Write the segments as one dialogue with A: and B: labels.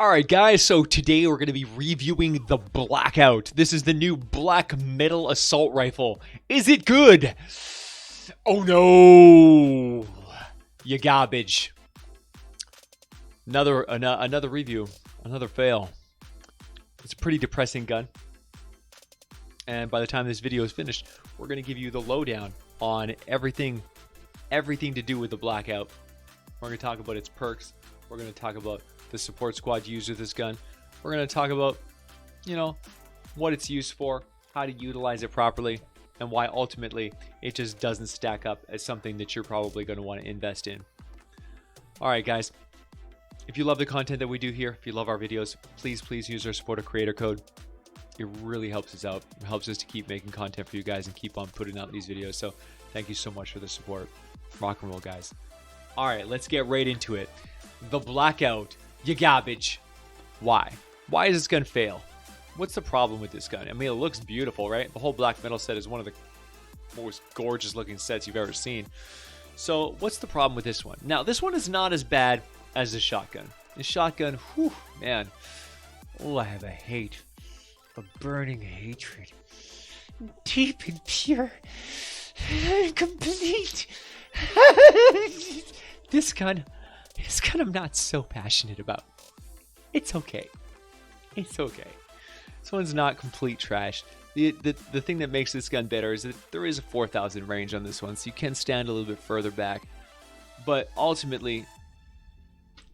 A: Alright guys, so today we're going to be reviewing the Blackout. This is the new black metal assault rifle. Is it good? Oh no! You garbage. Another review. Another fail. It's a pretty depressing gun. And by the time this video is finished, we're going to give you the lowdown on everything to do with the Blackout. We're going to talk about its perks. We're going to talk about the support squad used with this gun. We're going to talk about, what it's used for, how to utilize it properly, and why ultimately it just doesn't stack up as something that you're probably going to want to invest in. Alright guys, if you love the content that we do here, if you love our videos, please use our supporter creator code. It really helps us out. It helps us to keep making content for you guys and keep on putting out these videos. So thank you so much for the support. Rock and roll, guys. Alright, let's get right into it. The Blackout. You garbage. Why? Why is this gun fail? What's the problem with this gun? I mean, it looks beautiful, right? The whole black metal set is one of the most gorgeous looking sets you've ever seen. So what's the problem with this one? Now, this one is not as bad as the shotgun. The shotgun, whew, man. Oh, I have a burning hatred. Deep and pure. And complete. This gun I'm not so passionate about. It's okay. It's okay. This one's not complete trash. The thing that makes this gun better is that there is a 4,000 range on this one, so you can stand a little bit further back. But ultimately,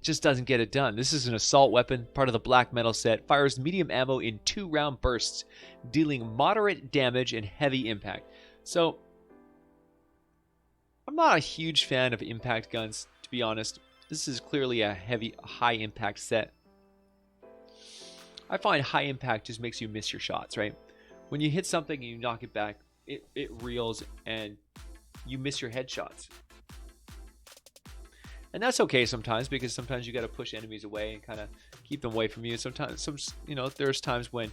A: just doesn't get it done. This is an assault weapon, part of the black metal set. Fires medium ammo in 2-round bursts, dealing moderate damage and heavy impact. So, I'm not a huge fan of impact guns, to be honest. This is clearly a high impact set. I find high impact just makes you miss your shots, right? When you hit something and you knock it back, it reels and you miss your headshots. And that's okay sometimes, because sometimes you got to push enemies away and kind of keep them away from you. Sometimes, there's times when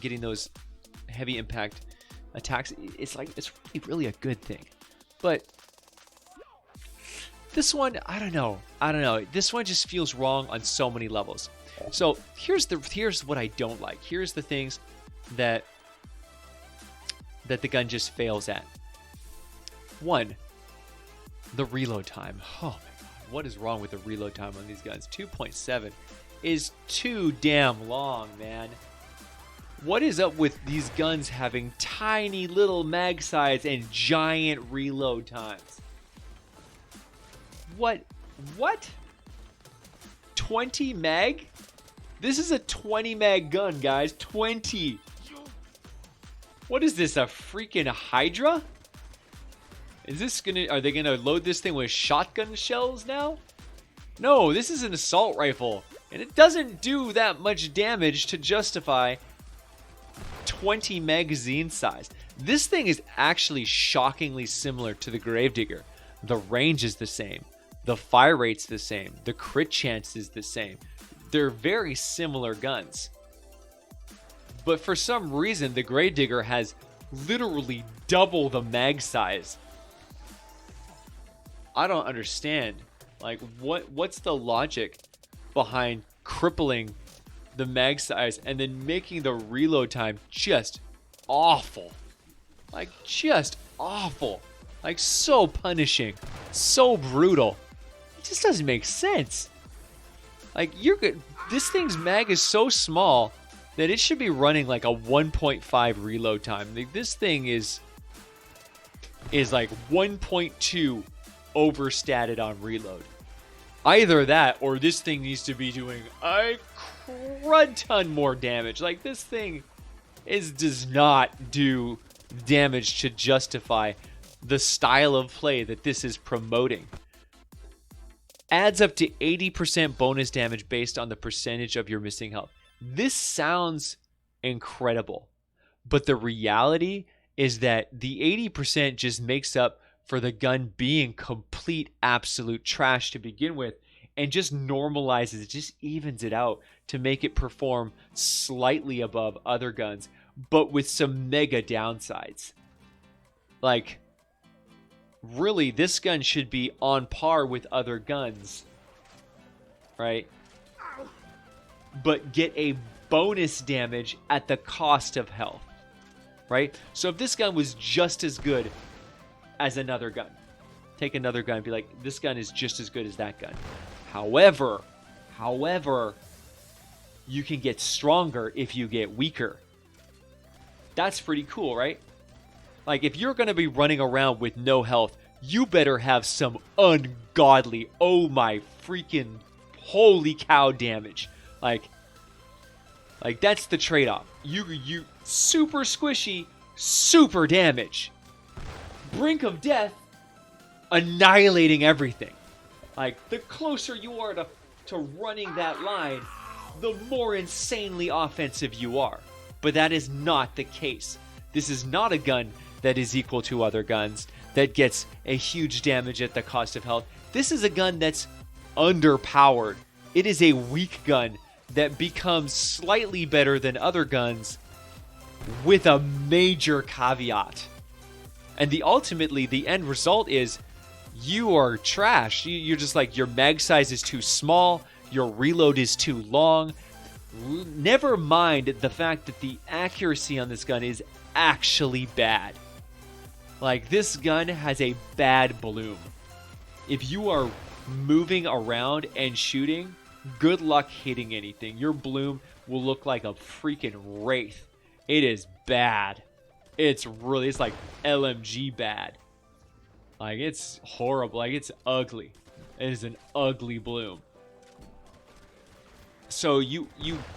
A: getting those heavy impact attacks, it's really a good thing. But this one, I don't know. This one just feels wrong on so many levels. So here's what I don't like. Here's the things that the gun just fails at. One, the reload time. Oh my god, what is wrong with the reload time on these guns? 2.7 is too damn long, man. What is up with these guns having tiny little mag size and giant reload times? What? 20 mag? This is a 20 mag gun, guys. 20. What is this, a freaking Hydra? Are they gonna load this thing with shotgun shells now? No, this is an assault rifle, and it doesn't do that much damage to justify 20 magazine size. This thing is actually shockingly similar to the Gravedigger. The range is the same. The fire rate's the same. The crit chance is the same. They're very similar guns. But for some reason, the Gravedigger has literally double the mag size. I don't understand. Like, what's the logic behind crippling the mag size and then making the reload time just awful? Like, just awful. Like, so punishing. So brutal. It just doesn't make sense. Like, you're good. This thing's mag is so small that it should be running like a 1.5 reload time. Like, this thing is like 1.2 overstated on reload. Either that, or this thing needs to be doing a crud ton more damage. Like, this thing does not do damage to justify the style of play that this is promoting. Adds up to 80% bonus damage based on the percentage of your missing health. This sounds incredible, but the reality is that the 80% just makes up for the gun being complete absolute trash to begin with, and just normalizes it, just evens it out to make it perform slightly above other guns, but with some mega downsides. Like, really, this gun should be on par with other guns, right? but get a bonus damage at the cost of health, right? So if this gun was just as good as another gun, take another gun and be like, this gun is just as good as that gun. However, you can get stronger if you get weaker. That's pretty cool, right? Like, if you're going to be running around with no health, you better have some ungodly, oh my freaking holy cow damage. Like that's the trade-off. You super squishy, super damage. Brink of death, annihilating everything. Like, the closer you are to running that line, the more insanely offensive you are. But that is not the case. This is not a gun that is equal to other guns, that gets a huge damage at the cost of health. This is a gun that's underpowered. It is a weak gun that becomes slightly better than other guns with a major caveat. And ultimately, the end result is you are trash. You're just like, your mag size is too small, your reload is too long. Never mind the fact that the accuracy on this gun is actually bad. Like, this gun has a bad bloom. If you are moving around and shooting, good luck hitting anything. Your bloom will look like a freaking wraith. It is bad. It's like LMG bad. Like, it's horrible. Like, it's ugly. It is an ugly bloom. So you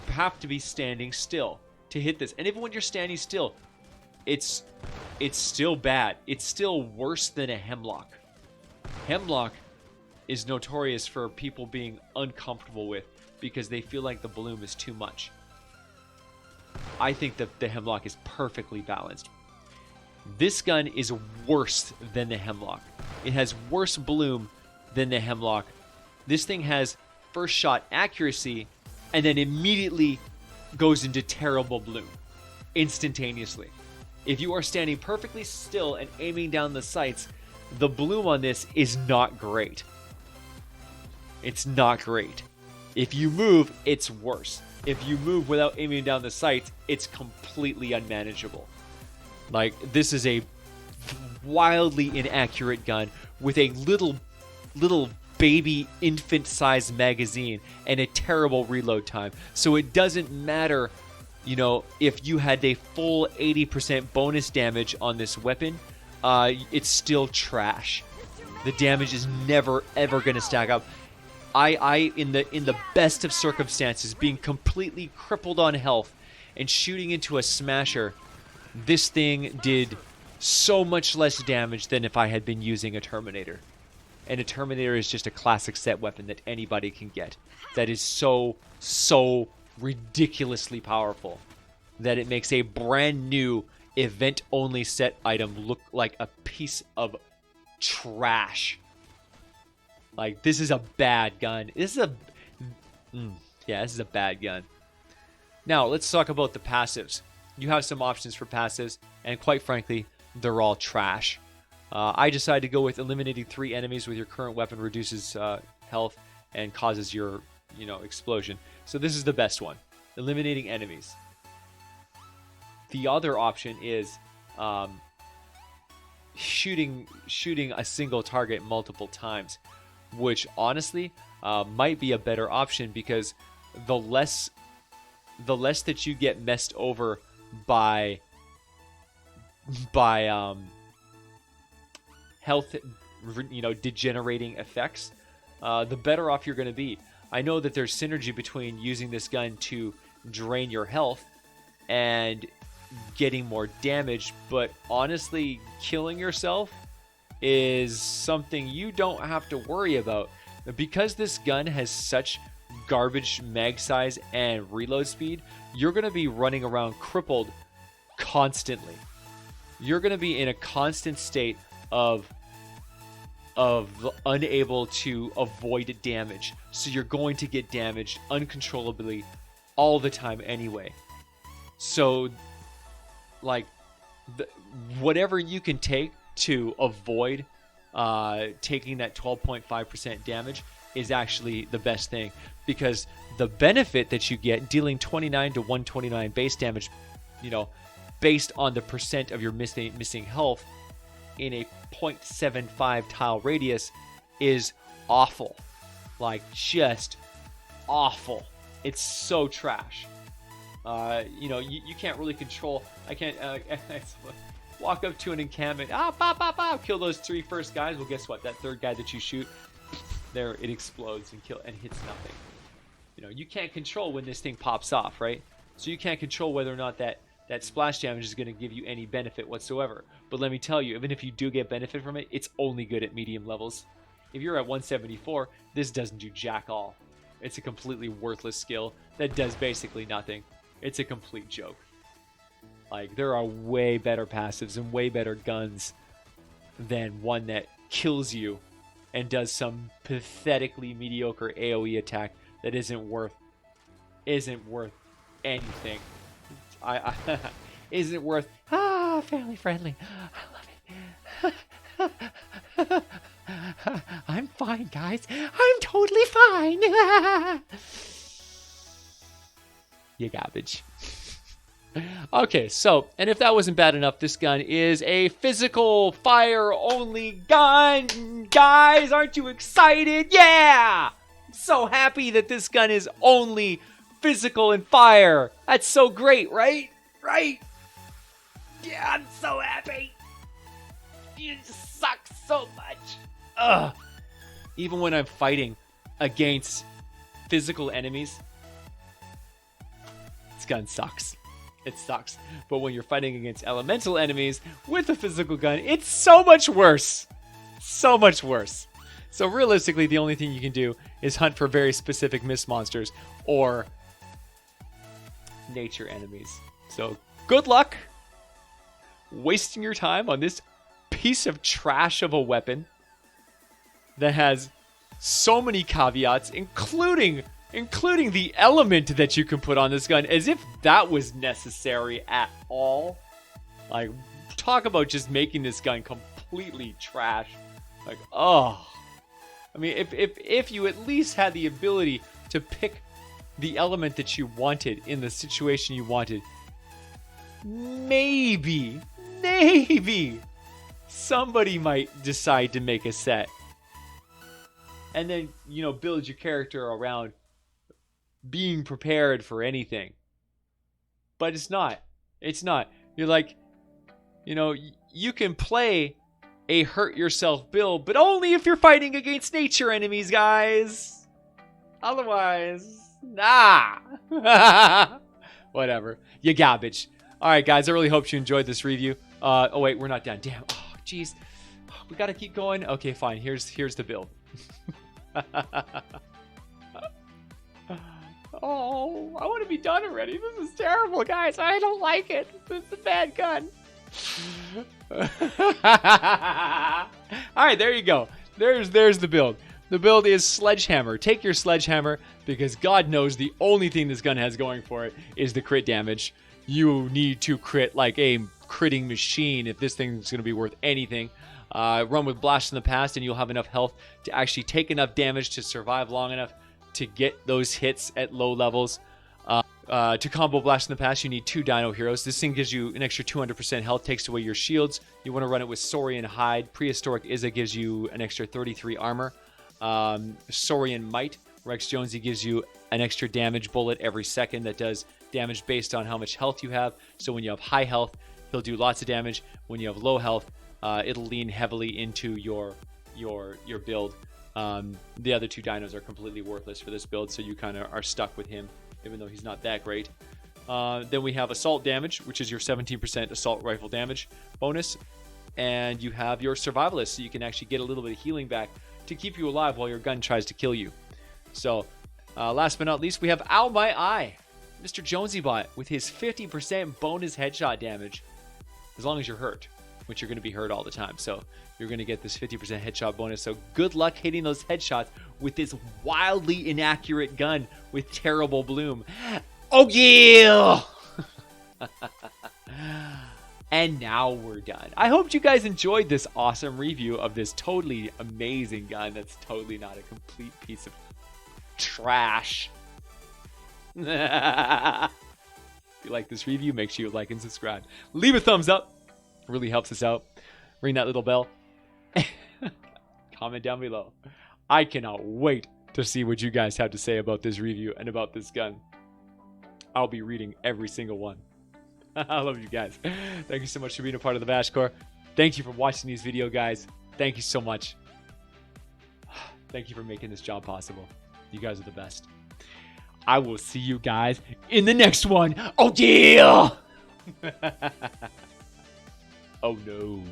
A: have to be standing still to hit this. And even when you're standing still, it's still bad. It's still worse than a Hemlock. Hemlock is notorious for people being uncomfortable with because they feel like the bloom is too much. I think that the Hemlock is perfectly balanced. This gun is worse than the Hemlock. It has worse bloom than the Hemlock. This thing has first shot accuracy and then immediately goes into terrible bloom instantaneously. If you are standing perfectly still and aiming down the sights, the bloom on this is not great. It's not great. If you move, it's worse. If you move without aiming down the sights, it's completely unmanageable. Like, this is a wildly inaccurate gun with a little baby infant-sized magazine and a terrible reload time. So it doesn't matter, if you had a full 80% bonus damage on this weapon, it's still trash. The damage is never ever going to stack up. I in the best of circumstances, being completely crippled on health and shooting into a smasher, this thing did so much less damage than if I had been using a Terminator. And a Terminator is just a classic set weapon that anybody can get. That is so ridiculously powerful that it makes a brand new event-only set item look like a piece of trash. Like, this is a bad gun. This is a bad gun. Now, let's talk about the passives. You have some options for passives, and quite frankly, they're all trash. I decided to go with eliminating 3 enemies with your current weapon reduces health and causes your, explosion. So this is the best one. Eliminating enemies. The other option is shooting a single target multiple times, which honestly might be a better option because the less that you get messed over by health, degenerating effects, the better off you're going to be. I know that there's synergy between using this gun to drain your health and getting more damage, but honestly, killing yourself is something you don't have to worry about. Because this gun has such garbage mag size and reload speed, you're going to be running around crippled constantly. You're going to be in a constant state of unable to avoid damage. So you're going to get damaged uncontrollably all the time anyway. So, like, whatever you can take to avoid taking that 12.5% damage is actually the best thing, because the benefit that you get dealing 29 to 129 base damage, you know, based on the percent of your missing health in a 0.75 tile radius is awful. Like, just awful. It's so trash. You know, you can't really control. I can't walk up to an encampment, kill those 3 first guys. Well, guess what? That 3rd guy that you shoot, there it explodes and hits nothing. You know, you can't control when this thing pops off, right? So you can't control whether or not that splash damage is going to give you any benefit whatsoever. But let me tell you, even if you do get benefit from it, it's only good at medium levels. If you're at 174, this doesn't do jack all. It's a completely worthless skill that does basically nothing. It's a complete joke. Like, there are way better passives and way better guns than one that kills you and does some pathetically mediocre AoE attack that isn't worth anything. Isn't worth family friendly. I love it. I'm fine, guys. I'm totally fine. You garbage. Okay, so, and if that wasn't bad enough, this gun is a physical fire-only gun. Guys, aren't you excited? Yeah! I'm so happy that this gun is only physical and fire. That's so great, right? Right? Yeah, I'm so happy. You suck so much. Ugh. Even when I'm fighting against physical enemies, this gun sucks. It sucks. But when you're fighting against elemental enemies with a physical gun, it's so much worse. So much worse. So realistically, the only thing you can do is hunt for very specific mist monsters or nature enemies. So good luck wasting your time on this piece of trash of a weapon that has so many caveats, including the element that you can put on this gun, as if that was necessary at all. Like, talk about just making this gun completely trash. Like, oh. I mean, if you at least had the ability to pick the element that you wanted in the situation you wanted, maybe somebody might decide to make a set. And then, you know, build your character around being prepared for anything. But it's not. It's not. You're like, you know, you can play a hurt yourself build, but only if you're fighting against nature enemies, guys. Otherwise, nah. Whatever. You garbage. Alright, guys, I really hope you enjoyed this review. Oh wait, we're not done. Damn. Oh, jeez. We gotta keep going. Okay, fine. Here's the build. Oh, I want to be done already. This is terrible, guys. I don't like it. It's a bad gun. Alright, there you go. There's the build. The build is Sledgehammer. Take your Sledgehammer, because God knows the only thing this gun has going for it is the crit damage. You need to crit like a critting machine if this thing's going to be worth anything. Run with Blast in the Past, and you'll have enough health to actually take enough damage to survive long enough to get those hits at low levels. To combo Blast in the Past, you need 2 Dino Heroes. This thing gives you an extra 200% health, takes away your shields. You want to run it with Saurian Hide. Prehistoric Izza gives you an extra 33 armor. Saurian Might. Rex Jonesy gives you an extra damage bullet every second that does damage based on how much health you have. So when you have high health, he'll do lots of damage. When you have low health, it'll lean heavily into your build. The other 2 dinos are completely worthless for this build, so you kind of are stuck with him, even though he's not that great. Then we have Assault Damage, which is your 17% Assault Rifle damage bonus. And you have your Survivalist, so you can actually get a little bit of healing back to keep you alive while your gun tries to kill you. So, last but not least, we have Ow My Eye, Mr. Jonesybot, with his 50% bonus headshot damage, as long as you're hurt, which you're going to be hurt all the time. So you're going to get this 50% headshot bonus. So good luck hitting those headshots with this wildly inaccurate gun with terrible bloom. Oh yeah! And now we're done. I hope you guys enjoyed this awesome review of this totally amazing gun that's totally not a complete piece of trash. If you like this review, make sure you like and subscribe. Leave a thumbs up. It really helps us out. Ring that little bell. Comment down below. I cannot wait to see what you guys have to say about this review and about this gun. I'll be reading every single one. I love you guys. Thank you so much for being a part of the VASH Corps. Thank you for watching these videos, guys. Thank you so much. Thank you for making this job possible. You guys are the best. I will see you guys in the next one. Oh, yeah! Oh, no.